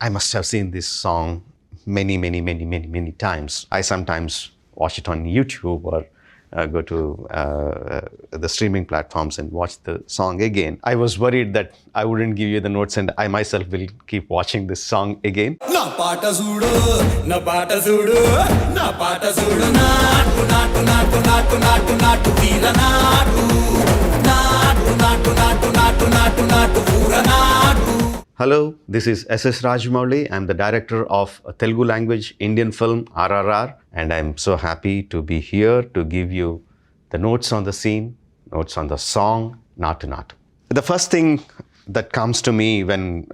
I must have seen this song many times. I sometimes watch it on YouTube or go to the streaming platforms and watch the song again. I was worried that I wouldn't give you the notes and I myself will keep watching this song again. Na paata sudu, na paata sudu, na paata sudu. Naatu naatu naatu naatu naatu naatu veera naatu. Naatu naatu naatu naatu naatu naatu veera naatu. Hello, this is S.S. Rajamouli. I'm the director of a Telugu language Indian film RRR, and I'm so happy to be here to give you the notes on the scene, notes on the song Naatu Naatu. The first thing that comes to me when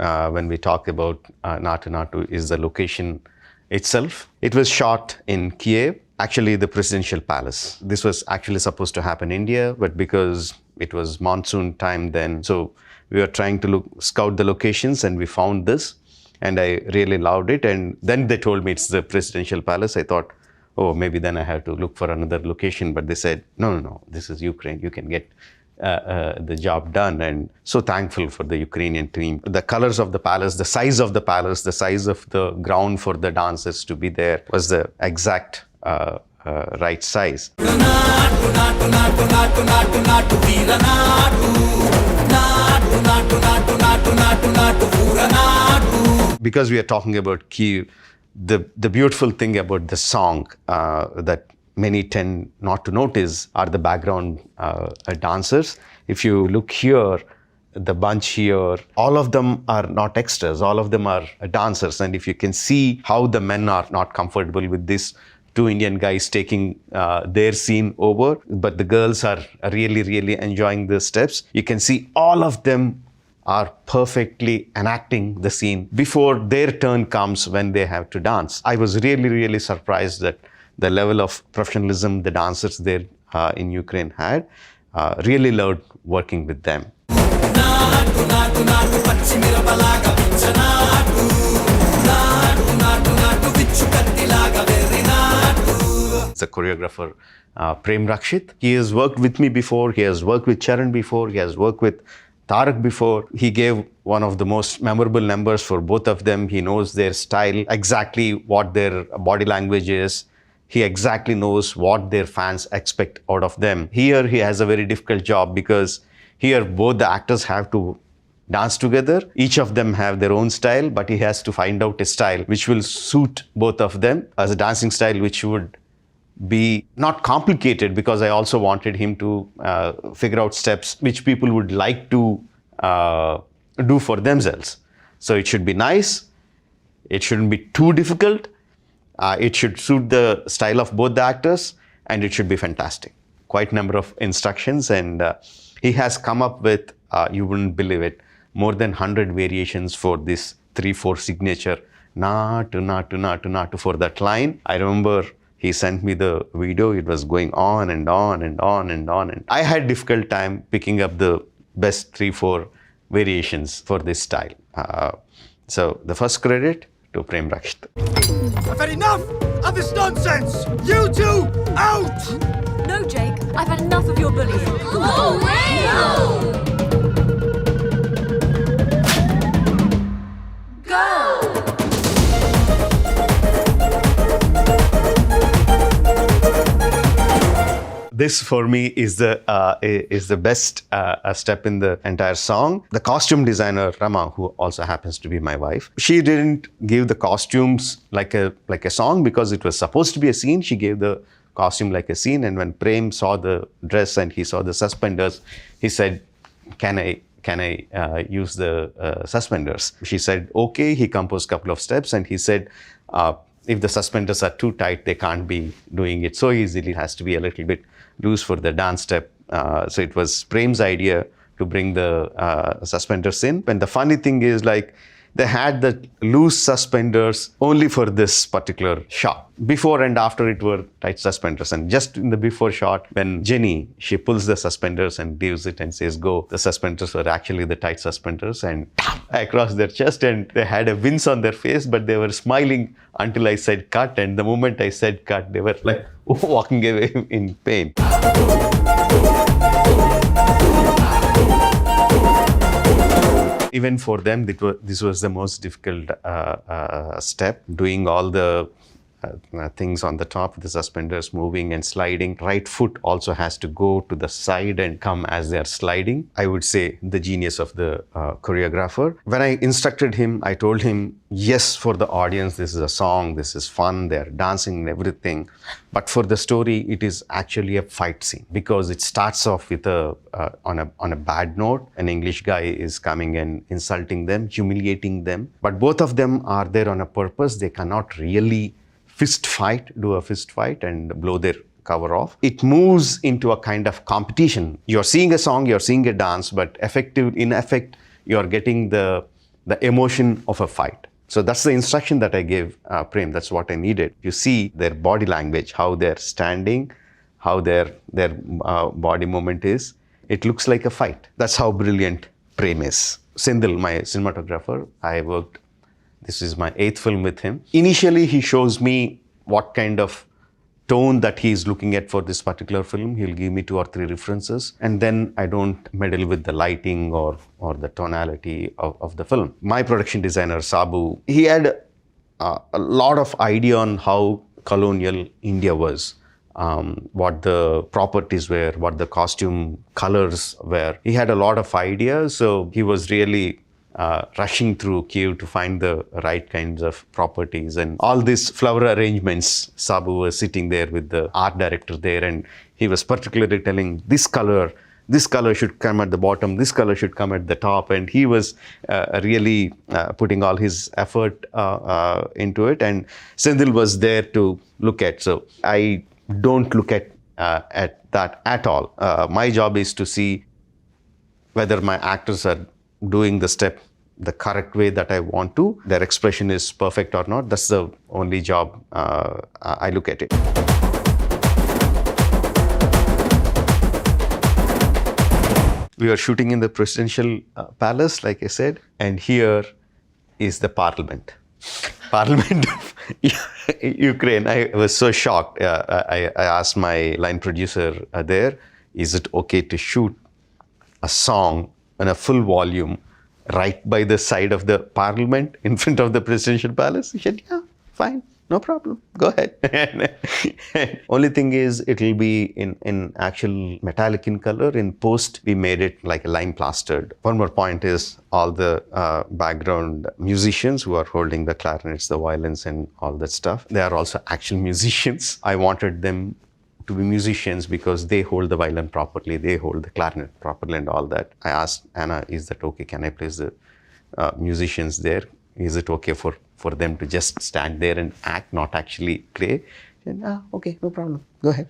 we talk about Naatu Naatu is the location itself. It was shot in Kiev, actually the presidential palace. This was actually supposed to happen in India, but because it was monsoon time then, so we were trying to scout the locations and we found this and I really loved it. And then they told me it's the presidential palace. I thought, oh, maybe then I have to look for another location. But they said, no, this is Ukraine. You can get the job done. And so thankful for the Ukrainian team. The colors of the palace, the size of the palace, the size of the ground for the dancers to be there was the exact right size. Because we are talking about Kiev, the beautiful thing about the song that many tend not to notice are the background dancers. If you look here, the bunch here, all of them are not extras, all of them are dancers. And if you can see how the men are not comfortable with this, two Indian guys taking their scene over, but the girls are really enjoying the steps. You can see all of them are perfectly enacting the scene before their turn comes when they have to dance. I was really surprised that the level of professionalism the dancers there in Ukraine had. Really loved working with them. The choreographer Prem Rakshit. He has worked with me before, he has worked with Charan before, he has worked with Tarak before. He gave one of the most memorable numbers for both of them. He knows their style, exactly what their body language is. He exactly knows what their fans expect out of them. Here he has a very difficult job because here both the actors have to dance together. Each of them have their own style, but he has to find out a style which will suit both of them as a dancing style which would be not complicated, because I also wanted him to figure out steps which people would like to do for themselves. So it should be nice, it shouldn't be too difficult, it should suit the style of both the actors, and it should be fantastic. Quite a number of instructions, and he has come up with, you wouldn't believe it, more than 100 variations for this 3/4 signature Naatu Naatu Naatu Naatu for that line. I remember he sent me the video. It was going on and on. And I had difficult time picking up the best 3/4 variations for this style. So the first credit to Prem Rakshit. I've had enough of this nonsense! You two, out! No, Jake, I've had enough of your bullying. Go away! Go! This for me is the best step in the entire song. The costume designer Rama, who also happens to be my wife, she didn't give the costumes like a song because it was supposed to be a scene. She gave the costume like a scene, and when Prem saw the dress and he saw the suspenders, he said, "Can I use the suspenders?" She said, "Okay." He composed a couple of steps and he said, if the suspenders are too tight, they can't be doing it so easily. It has to be a little bit loose for the dance step. So it was Prem's idea to bring the suspenders in. And the funny thing is, like, they had the loose suspenders only for this particular shot. Before and after it were tight suspenders. And just in the before shot, when Jenny, she pulls the suspenders and gives it and says, "Go," the suspenders were actually the tight suspenders and across their chest, and they had a wince on their face, but they were smiling until I said cut. And the moment I said cut, they were like walking away in pain. Even for them, this was the most difficult step, doing all the things on the top, the suspenders moving and sliding. Right foot also has to go to the side and come as they are sliding. I would say the genius of the choreographer. When I instructed him, I told him, yes, for the audience, this is a song, this is fun, they're dancing and everything. But for the story, it is actually a fight scene because it starts off with on a bad note. An English guy is coming and insulting them, humiliating them. But both of them are there on a purpose. They cannot really do a fist fight and blow their cover off. It moves into a kind of competition. You're seeing a song, you're seeing a dance, but in effect, you're getting the emotion of a fight. So that's the instruction that I gave Prem. That's what I needed. You see their body language, how they're standing, how their body movement is. It looks like a fight. That's how brilliant Prem is. Sendil, my cinematographer, this is my 8th film with him. Initially, he shows me what kind of tone that he's looking at for this particular film. He'll give me 2 or 3 references. And then I don't meddle with the lighting or the tonality of the film. My production designer, Sabu, he had a lot of idea on how colonial India was. What the properties were, what the costume colors were. He had a lot of ideas. So he was really rushing through Kiev to find the right kinds of properties and all these flower arrangements. Sabu was sitting there with the art director there, and he was particularly telling this color should come at the bottom, this color should come at the top, and he was really putting all his effort into it. And Sendil was there to look at. So I don't look at that at all. My job is to see whether my actors are doing the step the correct way that I want to, their expression is perfect or not. That's the only job I look at it. We were shooting in the presidential palace, like I said, and here is the parliament. Parliament of Ukraine. I was so shocked. I asked my line producer there, is it okay to shoot a song on a full volume right by the side of the parliament in front of the presidential palace? He said, yeah, fine, no problem, go ahead. Only thing is, it will be in actual metallic in color. In post, we made it like a lime plastered. One more point is all the background musicians who are holding the clarinets, the violins and all that stuff, they are also actual musicians. I wanted them to be musicians because they hold the violin properly, they hold the clarinet properly and all that. I asked Anna, is that okay? Can I place the musicians there? Is it okay for them to just stand there and act, not actually play? And, okay, no problem. Go ahead.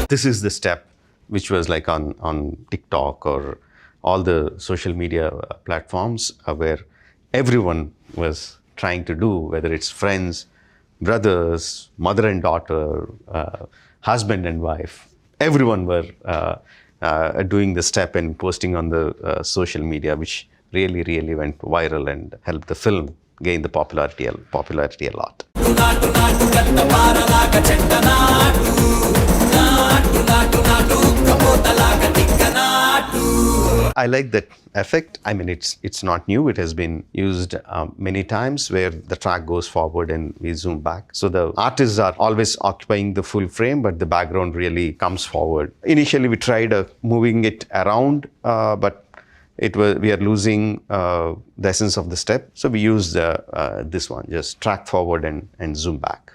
This is the step which was like on TikTok or all the social media platforms where everyone was trying to do, whether it's friends, brothers, mother and daughter, husband and wife. Everyone were doing the step and posting on the social media, which really, really went viral and helped the film gain the popularity a lot. I like that effect. I mean, it's not new. It has been used many times where the track goes forward and we zoom back. So the artists are always occupying the full frame, but the background really comes forward. Initially, we tried moving it around, but we are losing the essence of the step. So we used this one, just track forward and zoom back.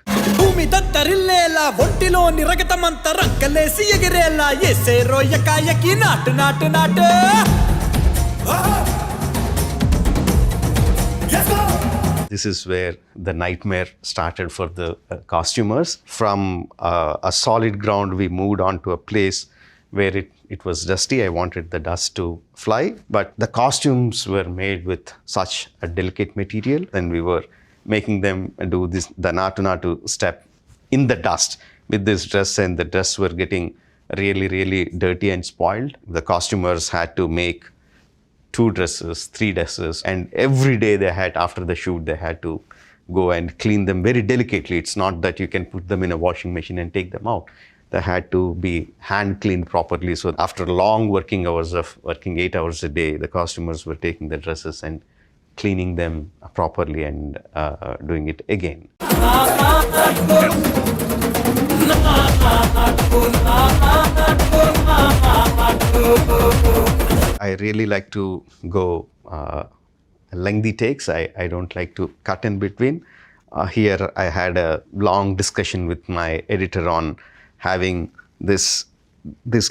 This is where the nightmare started for the costumers. From a solid ground, we moved on to a place where it was dusty. I wanted the dust to fly, but the costumes were made with such a delicate material, and we were making them do the Naatu Naatu step in the dust with this dress, and the dress were getting really, really dirty and spoiled. The costumers had to make 2 dresses, 3 dresses, and every day they had, after the shoot, they had to go and clean them very delicately. It's not that you can put them in a washing machine and take them out. They had to be hand cleaned properly. So after long working hours of working 8 hours a day, the costumers were taking the dresses and cleaning them properly and doing it again. I really like to go lengthy takes. I don't like to cut in between. Here I had a long discussion with my editor on having this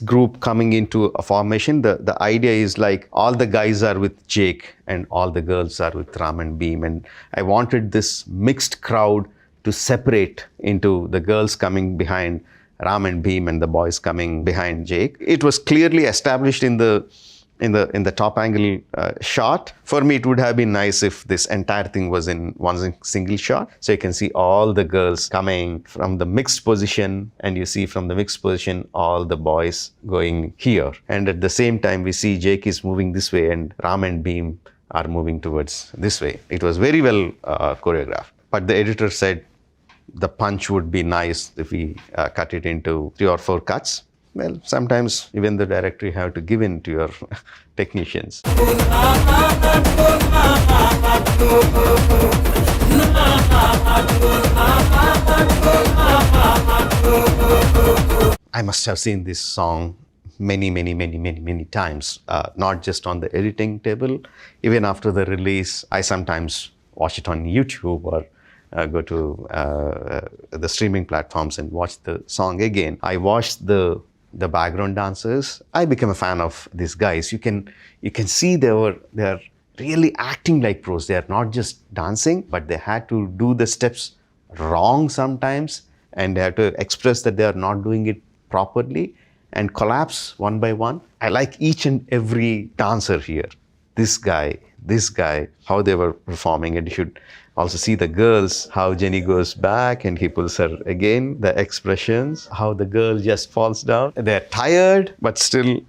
group coming into a formation. The idea is like all the guys are with Jake and all the girls are with Ram and Beam, and I wanted this mixed crowd to separate into the girls coming behind Ram and Beam and the boys coming behind Jake. It was clearly established in the top angle shot. For me, it would have been nice if this entire thing was in one single shot. So you can see all the girls coming from the mixed position, and you see from the mixed position all the boys going here. And at the same time, we see Jake is moving this way and Ram and Beam are moving towards this way. It was very well choreographed. But the editor said the punch would be nice if we cut it into 3 or 4 cuts. Well, sometimes even the director, you have to give in to your technicians. I must have seen this song many times, not just on the editing table. Even after the release, I sometimes watch it on YouTube or go to the streaming platforms and watch the song again. I watched the background dancers. I became a fan of these guys. You can see they are really acting like pros. They are not just dancing, but they had to do the steps wrong sometimes, and they have to express that they are not doing it properly and collapse one by one. I like each and every dancer here. This guy, how they were performing, and you should also see the girls, how Jenny goes back and he pulls her again, the expressions, how the girl just falls down. They're tired, but still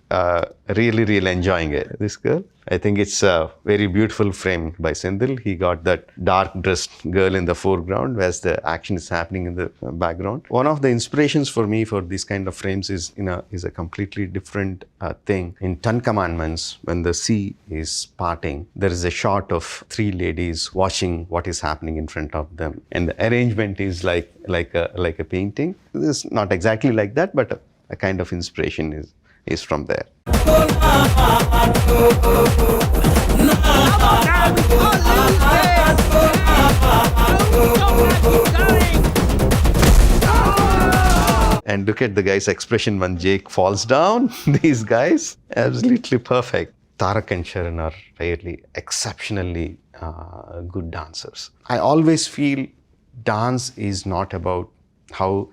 really enjoying it. This girl, I think it's a very beautiful frame by Senthil. He got that dark dressed girl in the foreground, whereas the action is happening in the background. One of the inspirations for me for these kind of frames is a completely different thing. In 10 Commandments, when the sea is parting, there is a shot of 3 ladies watching what is happening in front of them, and the arrangement is like a painting. It's not exactly like that, but a kind of inspiration is from there. And look at the guy's expression when Jake falls down. These guys, absolutely perfect. Tarak and Sharan are really exceptionally good dancers. I always feel dance is not about how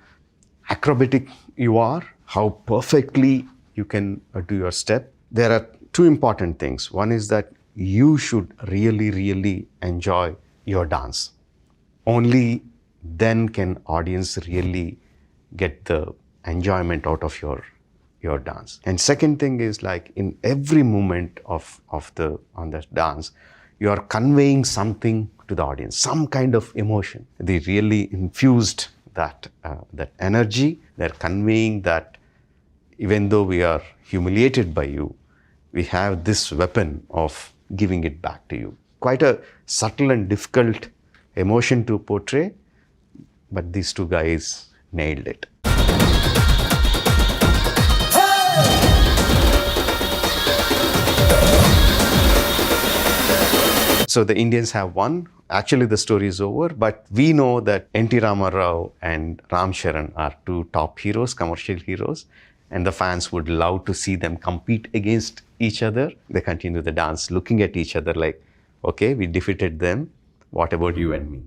acrobatic you are, how perfectly you can do your step. There are 2 important things. One is that you should really enjoy your dance. Only then can audience really get the enjoyment out of your dance. And second thing is, like, in every moment on the dance, you are conveying something to the audience, some kind of emotion. They really infused that energy. They're conveying that even though we are humiliated by you, we have this weapon of giving it back to you. Quite a subtle and difficult emotion to portray, but these 2 guys nailed it. So the Indians have won. Actually, the story is over, but we know that N.T. Rama Rao and Ramcharan are 2 top heroes, commercial heroes, and the fans would love to see them compete against each other. They continue the dance, looking at each other like, okay, we defeated them. What about you and me?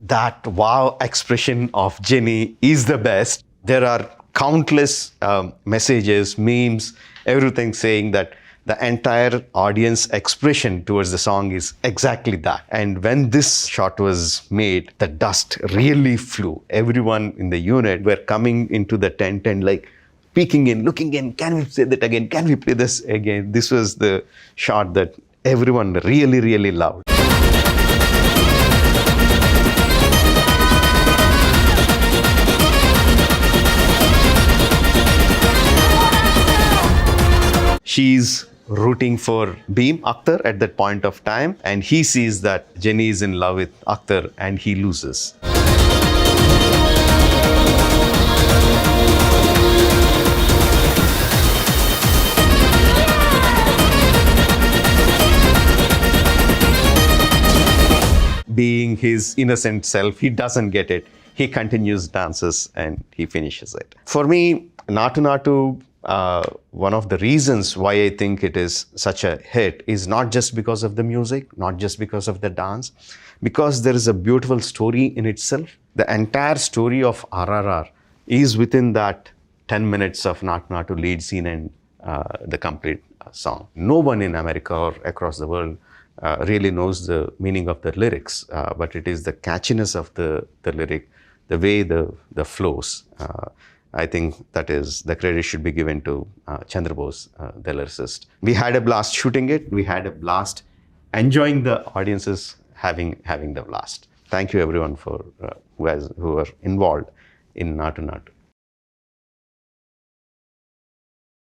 That wow expression of Jenny is the best. There are countless messages, memes, everything saying that The entire audience expression towards the song is exactly that. And when this shot was made, the dust really flew. Everyone in the unit were coming into the tent and like peeking in, looking in, can we say that again? Can we play this again? This was the shot that everyone really, really loved. She's rooting for Beam Akhtar at that point of time, and he sees that Jenny is in love with Akhtar and he loses. Being his innocent self, he doesn't get it. He continues dances and he finishes it. For me, Naatu Naatu, one of the reasons why I think it is such a hit is not just because of the music, not just because of the dance, because there is a beautiful story in itself. The entire story of RRR is within that 10 minutes of Naatu Naatu lead scene and the complete song. No one in America or across the world really knows the meaning of the lyrics, but it is the catchiness of the lyric, the way the flows. I think that is the credit should be given to Chandra Bose, the lyricist. We had a blast shooting it. We had a blast enjoying the audiences having the blast. Thank you everyone for who were involved in Naatu Naatu.